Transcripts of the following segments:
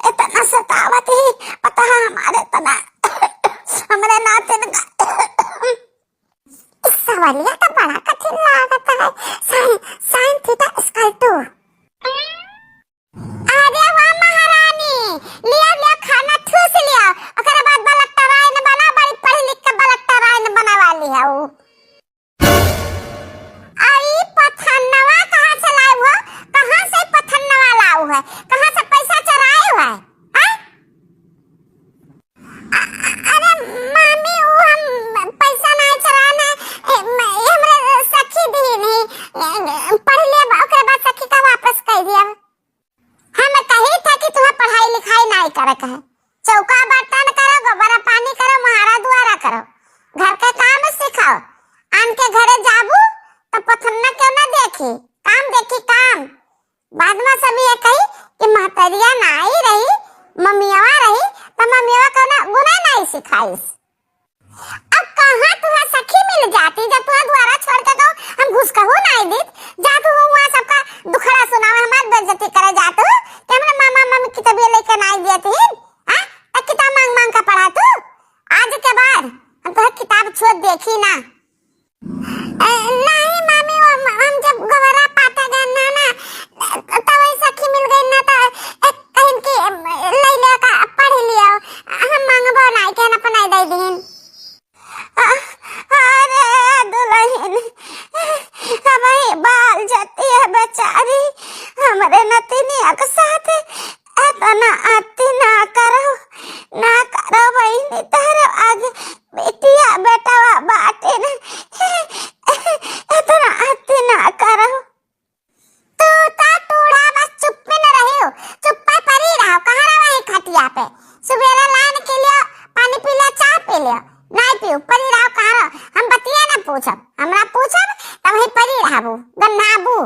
इतना सतावत ही पता है हमारे तना हमारे नाते सवालिया तो बड़ा कठिन लागत है। Sine theta square 2। अरे वाह महारानी, लिया लिया खाना ठूस लिया, ओकरे बाद बलट्टा राय ने बना, बड़ी पढ़ी लिख के बलट्टा राय ने बना वाली है वो। आई पथन्नवा कहाँ से लाए हो? कहाँ से पथन्नवा लाओ है? कहाँ से पैसा चराए हो है? अरे मामी वो हम पैसा नहीं चराना, हमरे सखी दी नहीं पढ़ ले, ओकरे बाद सखी का वापस कर दिया। हम कही था कि तुम्हें पढ़ाई लिखाई नहीं करे कहे, चौका बर्तन करो, गोबरा पानी करो, महारा दुआरा करो, घर के काम सिखाओ। आन के घरे जाबू तो पथन्ना क्यों ना देखी, काम देखी काम। बाद में सभी ये कही कि महतरिया नहीं रही, मम्मिया रही, तो मम्मिया को ना गुना नहीं सिखाई। अब कहाँ तुम्हें सखी मिल जाती जब तुम्हें द्वारा छोड़ के तो हम घुस कहू नहीं दी जातू हूँ, वहाँ सबका दुखड़ा सुनावे, हमारी बेइज्जती करे जातू कि हमने मामा मम्मी की तबीयत लेकर नहीं दिए थे। हाँ किताब मांग मांग का पढ़ा तू, आज के बाद हम तो किताब छोड़ देखी ना। नहीं मामी, हम जब गवरा पाता गए ना तो वही सखी मिल गई ना, तो कहीं की ले ले का पढ़ लिया, हम मांगबो नहीं के ना पनाई दे दीन। अरे दुल्हन हमारी बाल जाती है बेचारी, हमारे नतिनिया के साथ इतना आती ना करो बहनी, तेरे आगे बेटिया बेटा बाटे ना, इतना आती ना करो। तू ता टूड़ा बस चुप में न रहे, चुप पर पड़ी रहो, कहाँ रहो वहीं खटिया पे, सुबेरा लान के लिए पानी पी लिया, चाय पी लिया, नहीं पी ऊपर ही रहो, कहाँ रहो, हम बतिया ना पूछब, हमरा पूछब तब वहीं पड़ी रहबू गन्नाबू।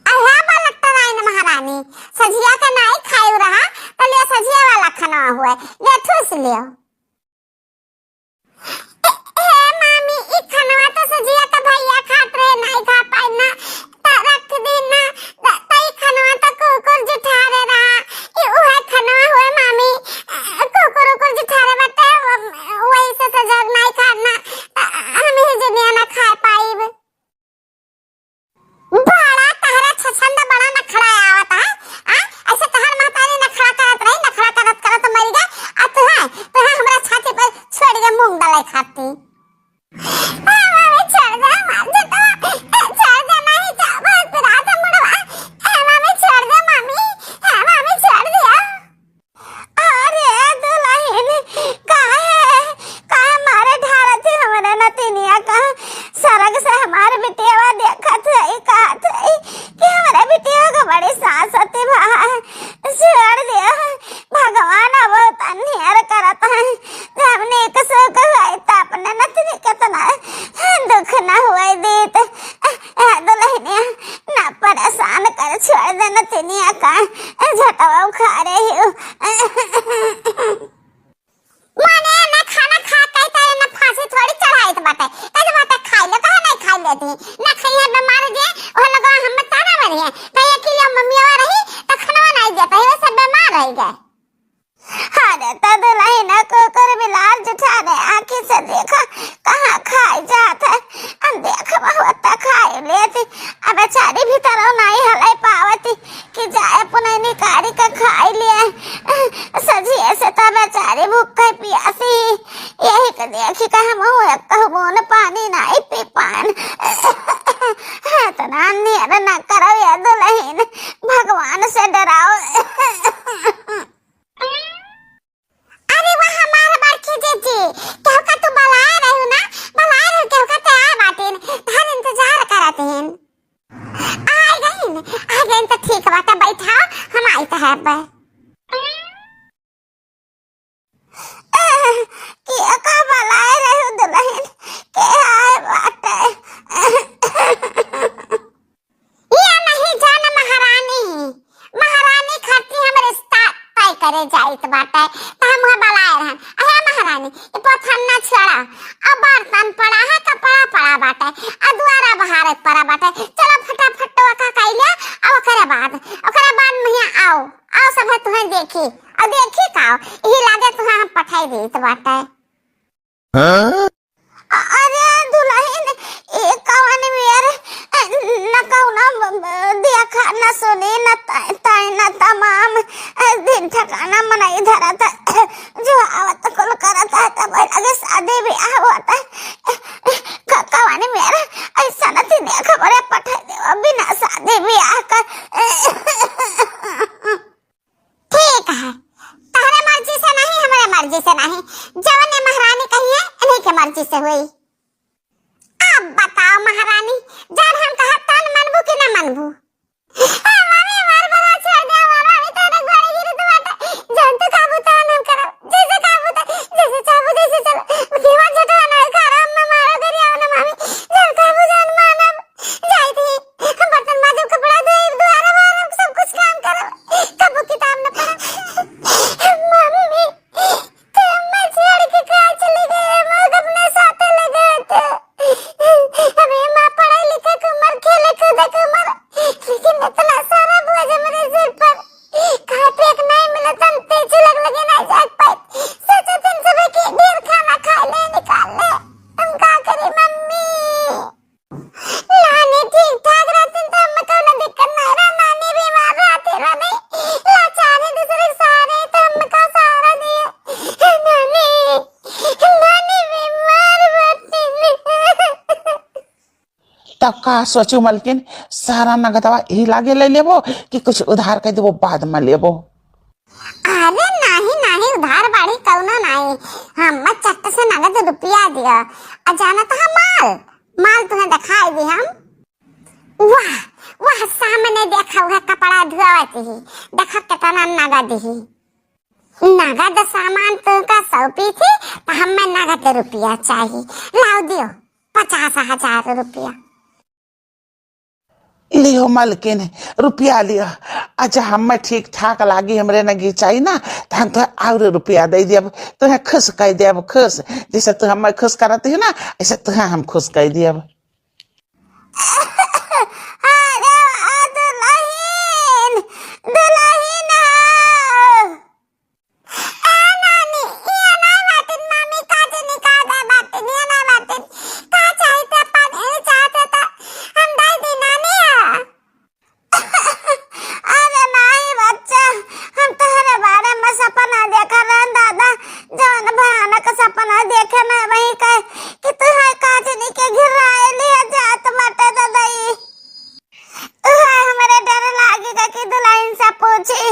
अल्लाह बलट्टा राय ने महारानी सजिया का नहीं खायू रहा तो लिया सजिया वाला खाना हुआ, ले ठूस लियो। मामी ई खाना तो सजिया का भैया खात रहे, नहीं खा पाई ना, रख दी ना, तई खाना तो कुकुर जुठारे रहा, ई उहे खाना हुए मामी, कुकुर जुठारे बटे वही से सजग नहीं खाना, हम ही दुनिया ना खा पाई। बड़ा तहरा छछंद बड़ा नखरा आवत है, ऐसे तहर महतारी नखरा करत रही, नखरा करत मर गए, आ तू है हमरा छाती पर छोड़ के मूंग डाले खाती। मामी छोड़ दे, मामी छोड़ दे, नहीं जा बहुत पिरा था मुड़वा, मामी छोड़ दे मामी, मामी छोड़ दिया। अरे दुल्हन काहे मारे ढारा थी हमारे नतिनिया का, सरग से हमारे बिटिया देखा थे कहा थे कि हमारे बिटिया को बड़ी सांस होती भाई, छोड़ दिया। भगवान अब तन्हेर करता है, हमने एक सुख हुआ तो अपने नतनी कितना दुख ना हुआ देत। दुल्हनिया ना परेशान कर, छोड़ दे नतनिया का, झटवा खा रही हूँ। माने ना खाना खा कहता है ना फांसी थोड़ी चढ़ाई तो बाटे, कैसे बाटे खाई ले, कहा नहीं खाई लेती ना, खाई बीमार जे वो लगा हम ताना मरी है, कहीं के लिए मम्मी आ रही तो खाना नहीं देता है, वो सब बीमार रह गए। अरे तो दुल्हन को कर बिलार जुठा दे, आंखी से देखा कहाँ खाई जाता है, हम देखा होता खाई लेती, अब बेचारी भी तरह नहीं हलाई पावती कि जाए पुनः निकारी का खाई लिया, सजी ऐसे तो बेचारी भूख प्यासी, यही तो देखी का हम कहूँ पानी नहीं पी पान। तो ना करो या दुल्हन, भगवान से डराओ। अरे वाह हमारा बड़की जीजी, क्या का तू बलाए रही ना, बलाए रही क्या का तैयार बातें, तार इंतजार करते हैं। आ गई तो ठीक बात है, बैठाओ हम आई तो है बे। क्या का बलाए रही दुल्हन, क्या है बात है। ये नहीं जान महारानी खाती हम रिश्ता तय करे जाइत बाटे, तो हम बलाए रहन। अहे महारानी ये पथन्ना छड़ा, अब बर्तन पड़ा है, कपड़ा पड़ा बाटे, आ दुआरा बहारत पड़ा बाटे, चलो फटाफट का कइले आ तुहा देखी और देखी का यही लागे तुहा हम पठाई दी तो बाटा अरे दुल्हन ए कवन मेर न कौना दिया खाना सोने न ताई न तमाम दिन ठिकाना मनाई धरा था जो आवत कुल करता तब लगे शादी भी आवत कवन मेर ऐसा न थी ने खबर पठा दे बिना शादी भी आकर ठीक है तारे मर्जी से नहीं हमारे मर्जी से नहीं जवन ने महारानी कही है इन्हीं के मर्जी से हुई अब बताओ महारानी जान हम कहा तन मनबू कि न मनबू मामी मार बरा छोड़ दे वाला अभी तो ना गोड़ी गिरी तो बाटा जान तो काबू तो हम करो जैसे काबू तो जैसे चाबू जैसे चलो दीवा झटो ना करो हम मारो करी आओ ना मामी जान काबू जान मानब जाई थी हम बर्तन माजो कपड़ा धोए दोबारा बार सब कुछ काम करो कबू किताब न पढ़ो मम्मी तुम मैं छोड़ के कहाँ चली गई मैं अपने साथ लगे थे अबे माँ पढ़ाई लिखे को मर खेले कूदे को मर लेकिन इतना सारा बोझ मेरे सिर पर कहाँ पे एक नहीं मिला तन तेज लगे नहीं जाग पाए सोचा तुम सुबह की ढेर खाना खा ले निकाल ले तुम क्या करे मम्मी नानी ठीक ठाक रहती तो हमें कोई दिक्कत नहीं रहा नानी बीमार रहती रहा नहीं लाचार है दूसरे सारे तो हमें का सहारा दिया नानी नानी बीमार रहती तब का सोचू मलकिन सारा नगदवा ही लागे ले लेबो कि कुछ उधार कर देबो बाद में लेबो अरे नहीं नहीं उधार बाड़ी कौनो नहीं हम चट्ट से नगद रुपया दिया अजाना तो हम माल तुम्हें दिखाई दी हम वाह वाह सामने देखा हुआ कपड़ा धुआती ही देखा कितना नगद ही नगद सामान तुमका सौंपी थी तो हमें नगद रुपया चाहिए लाओ दियो 50,000 रुपया लियो मलकिन रुपया लियो अच्छा हमें ठीक ठाक लागी हमरे नगी चाहिए ना तो हम तो और रुपया दे दिया तुम्हें खुश कर दिया खुश जैसे तू हमें खुश करती है ना ऐसे तुम्हें हम खुश कर दिया दुल्हन दुल्हन नानी ये ना बातिन मामी काजे निकाल दे बातिन ये ना बातिन का चाहते पानी चाहते था हम दाई दी नानी अरे नहीं बच्चा हम तुम्हारे बारे में सपना देखा रहे दादा जौन भयानक सपना देखे मैं वही कहे कि तुम्हें काजनी के घिराए लिया जात मटे दादाई हमारे डर लागेगा कि दुल्हन से पूछी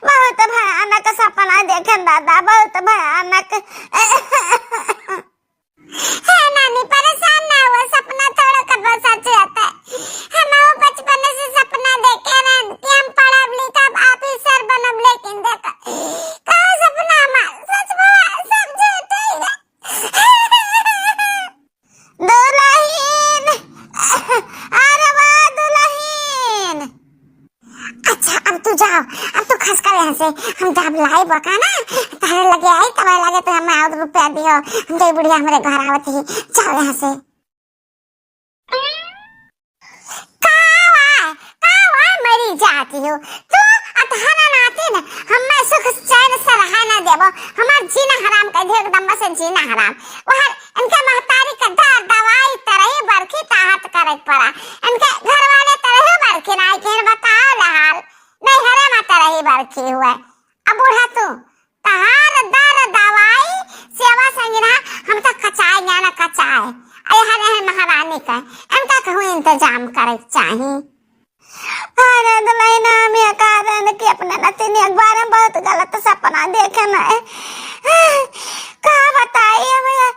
बहुत भयानक सपना देखे दादा बहुत भयानक है नानी परेशान ना हुआ सपना थोड़ा कब सच रहता है हम बचपन से सपना देखे रहे कि हम पढ़ब लिखब ऑफिसर बनब लेकिन देखा कहाँ सपना मार सच बाबा सब झूठ है दुल्हन अरे वाह दुल्हन अच्छा अब तू जाओ अब तू खस कर यहाँ से हम जब लाई बका ना तारे लगे आई तब लगे तो हमें और रुपया दियो हम तो बुढ़िया हमारे घर आवत ही जाओ यहाँ से कावा मरी जाती हो तू अतहना नाती न हमें सुख चैन से रहा ना देबो हमार जीना हराम कर दे एकदम से जीना हराम वह इनके महतारी का दवाई तरह बरखी ताहत करे पड़ा इनके घर वाले तरह बरखी ना के बताओ हाल नहीं हरे माता रही बरखी हुआ अब बूढ़ा तू तहार दर दवाई सेवा संगिना हम तो कचाए जाना कचाए अरे हरे महारानी का इनका कहूँ इंतजाम करे चाहिए अरे दुल्हन में कारण कि अपने नतीनी अखबार में बहुत गलत सपना देखे ना कहा बताइए भैया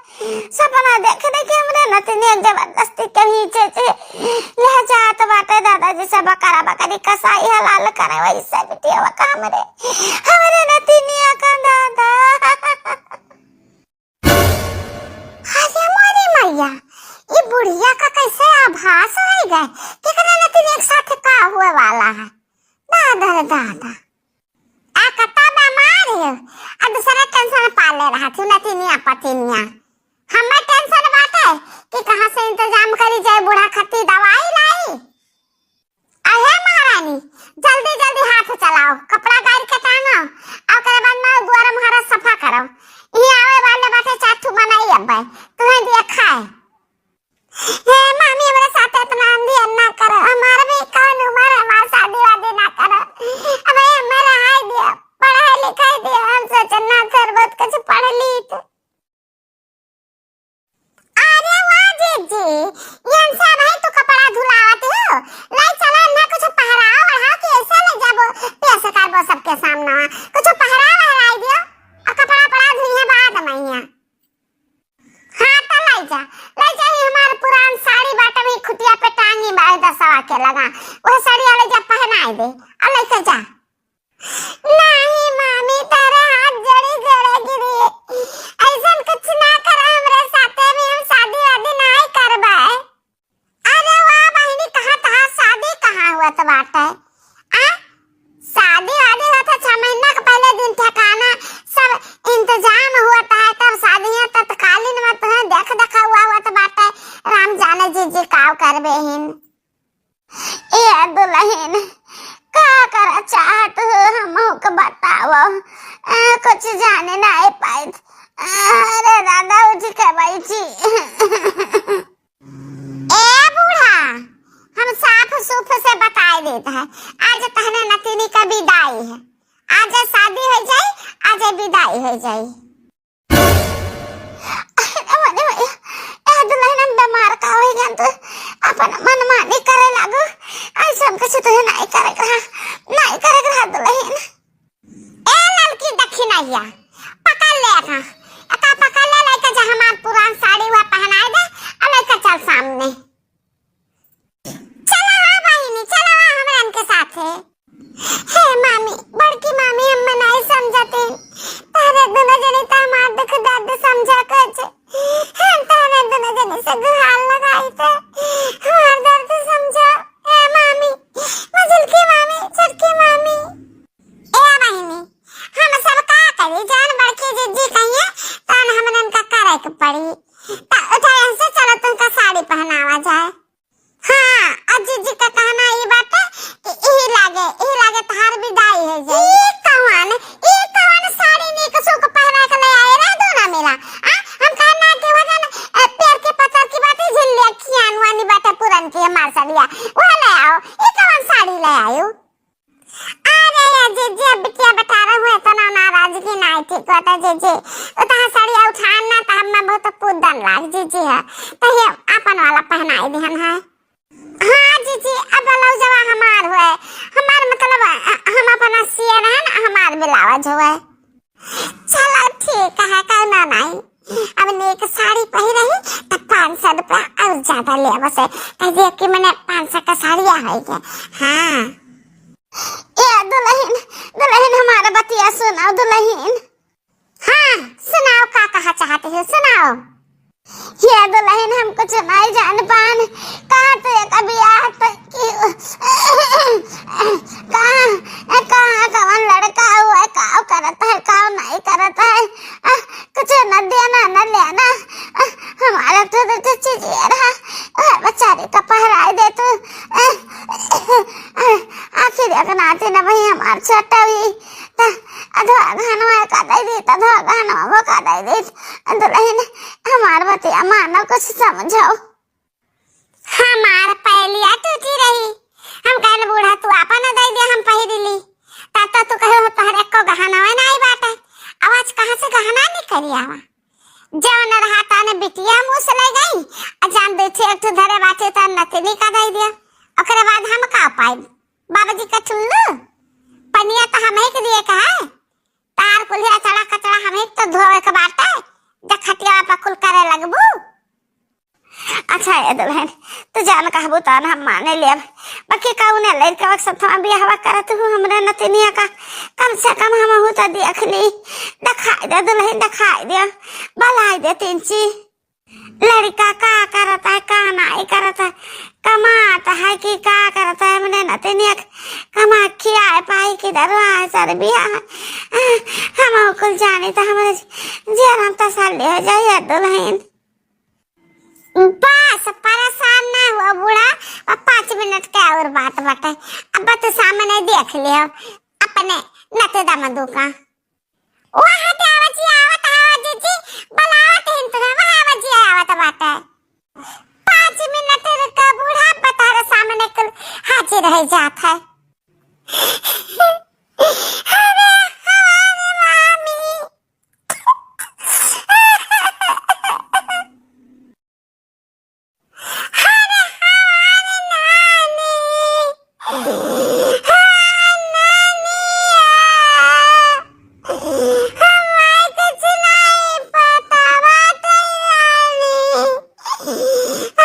सपना देख देखे हमरे नतीनी जबरदस्ती के नीचे ले जात बाटे दादाजी से बकरा बकरी कसाई हलाल करे वैसे बिटिया का हमरे नतीनी का दादा अरे मोरी मैया ये बुढ़िया का कैसे आभास हो गए कितने नतीनी एक साथ का हुए वाला है दादा दादा आ कता बीमार है आ दूसरा टेंशन पाले रहा थी नतीनिया पतिनिया हमें टेंशन बाटे कि कहां से इंतजाम करी जाए बूढ़ा खत्ती दवाई लाई अहे महारानी जल्दी जल्दी हाथ चलाओ कपड़ा गाड़ी के ओकरे बाद में दुआरा मुहारा सफा करो। ये आवे वाले बाटे चाटू बनाई अब तुम्हें दिया खाए। हे मामी हमारे साथ इतना अंधी ना करो, हमारा भी कौन उम्र हमारी शादी वादी ना करो। अब हमारा हाय दिया पढ़ाई लिखाई दिया, हम सोचे ना कर बहुत कुछ पढ़ ली तो। अरे वाह जीजी, ये इंसान है तो कपड़ा धुलाते हो, लाई चला ना कुछ पहराओ ओढ़ाओ कि ऐसे ले जाबो पैसे करबो सबके सामने, कुछ पहराओ लाई दियो और कपड़ा पड़ा धुइए बाद में यहाँ। हाँ तो लाई जा ही हमारे पुरान साड़ी बाटा में खुटिया पे टांगी बाय 10 के लगा, वह साड़ी वाले जब पहनाई दे और लेकर जा। नहीं मामी तेरे हाथ जड़ी गड़ेगी, ऐसा कुछ ना कर हमरे साथे में, हम शादी वादी नहीं करबे। अरे वाह बहनी, कहाँ शादी कहाँ हुआ तो बाटे शादी वादी होता 6 महीना के पहले दिन ठिकाना सब इंतजाम हुआ था, तब शादियां तत्कालीन में तो देख देखा हुआ तो बाटे। राम जाने जीजी काव करबे हिन। ए दुल्हन का कर चाहत हो हमहु के बताओ, कुछ जाने ना पाए। अरे दादा उठ के बैठी। ए बूढ़ा, हम साफ सूफ से बता देता है, आज तहने नतीनी का विदाई है, आज शादी हो जाए, आज विदाई हो जाए। दुल्हन बीमार का हो गया तो अपन मनमानी करे लागो, ऐसा हम कुछ तो नहीं करेगा, नहीं करेगा दुल्हन। ए लड़की दक्षिणैया पकड़ ले का पकड़ ले, लेके जा हमार पुरान साड़ी हुआ पहनाए दे और लेके चल सामने। चलो हाँ बहिनी, चलो हाँ हमारे इनके साथ है। हे मामी, बड़की मामी हम नहीं समझते, तारे दोनों जने तो हमार दुख दर्द समझा कर हम तारे दोनों जने से गुहार लगाई थे, हमार दर्द समझा। ए मामी, मजलकी मामी, छटकी मामी। ए बहिनी, हम सब का करी, जान बड़की जीजी कहिए तो हमने इनका करे के पड़ी, उठाए से चलो तुमका साड़ी पहनावा जाए। हाँ, और जीजी का कहना ये बात है कि यही लागे तार विदाई है जाए। ये कौन साड़ी नहीं कसो को पहना के ले आए ना दोना मेरा। हम कहना के वजन पैर के पत्थर की बात है, झिल्ली खियान वाली बात है पुरान की हमार साड़िया वो ले आओ। ये कौन साड़ी ले आयो? अरे यार जीजी अब क्या बता रहा हूँ, इतना नाराजगी नहीं ठीक होता जीजी, उतना साड़िया उठाना तो हमें बहुत पुदन लाग जीजी है, तो ये अपन वाला पहनाई दिहन है। हाँ जीजी, अब ब्लाउजवा हमार हुए, हमार मतलब हम अपना सिए रहे ना, हमार ब्लाउज हुए। चलो ठीक है, कहना नहीं, अब नेक साड़ी पहन रही तो 500 रुपया और ज्यादा ले बस, कह कि मैंने 500 का साड़िया है क्या। हाँ ये दुल्हन हमारा बतिया सुनाओ दुल्हन। हाँ सुनाओ, का कहा चाहते हो सुनाओ। ये दुल्हन हम कुछ नहीं जान पान, कहाँ तो कभी आता कहाँ कौन लड़का हुआ, काव करता है काव नहीं करता है, कुछ न देना न लेना, हमारा तो चीज ये रहा बेचारे का पहराई दे तो आखिर नाते न भाई हमार छोटा हुई अधवा घानवा का दे दे, अधवा घानवा का दे दे। दुल्हन हमार बतिया मानो कुछ समझाओ। हमार पहलिया टूटी रही, हम कहले बूढ़ा तू आपन दे दे, हम पहिरी ली, तब तू कहे हो तोहरे को गहनवा नहीं बाटे, आवाज कहाँ से गहना निकली आवा। जौन रहा ताने बिटिया मुँह से ले गई, जान देखे एक धरे बाटे तो नतनी का दे दिया, ओकरे बाद हम का पाई बाबाजी का चुल्लू पनिया तो हम एक दिए का है, तार कुलिया चढ़ा कचड़ा हम एक तो धोए के बाटे, जब खटिया पर कुल करे लगबू। अच्छा ये दुल्हन तू जान कहबू तो हम माने ले, बाकी कौने लड़का के साथ हम बियाह करत हूँ, हमरा नतनिया का कम से कम हम हो तो देख ली, दिखाई दे दुल्हन, दिखाई दे, भलाई दे 3 चीज। लड़का का करता है का नहीं करता है, कमाता है कि का करता है, मैंने नतनिया कमा खिया पाई कि दरवाजा सर बियाह हम कुल जाने तो हमारे जीवन तसल्ली हो जाए दुल्हन। बस परेशान ना हुआ बूढ़ा, और 5 मिनट के और बात बताए, अब तो सामने देख लियो, अपने नते दामदू का वहां ते आवाजी जी बलावत हिन तो वहां आवाजी आवत बाटे 5 मिनट का बूढ़ा पतार सामने कल हाजिर रह जात है अरे हमारे मामी अरे हमारे नानी हमारे कुछ नहीं पता बात रानी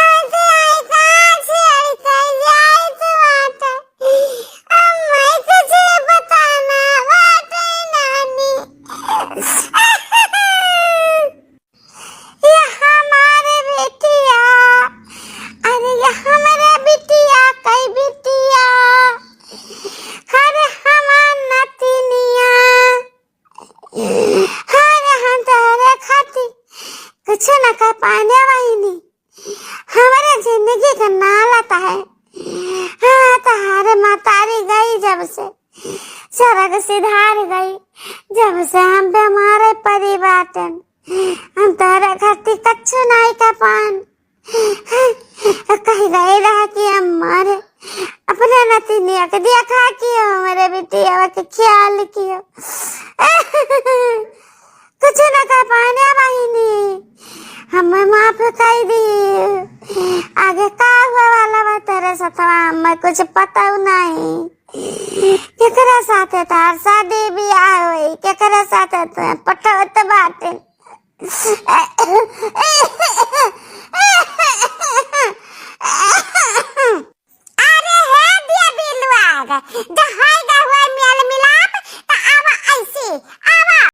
आज आई कहाँ से आई जाए तो बात हमारे कुछ बताना बात नानी ये हमारे बेटिया अरे ये हमारे बिटिया कई बिटिया अरे हमार नतिनिया अरे हम तारे खाती कुछ न कर पाने वाली हमारे जिंदगी का नाला है हाँ तुम्हारे मातारी गई जब से सरग सिधार गई जब से हम पे हमारे परिवार हम तारे खाती कच्छु नहीं का पान कहीं गए रहा कि हम मारे अपने नतीनिया के दिया खा कियो हमारे बिटिया के ख्याल कियो कुछ न कर पाने वाहिनी हमें माफ कर दी आगे का हुआ वाला बा तेरे सतवा हमें कुछ पता नहीं केकरा साथे तार शादी बियाह हुई केकरा साथे तो पटवत बाटे अरे है दिया बिलवा जहाँ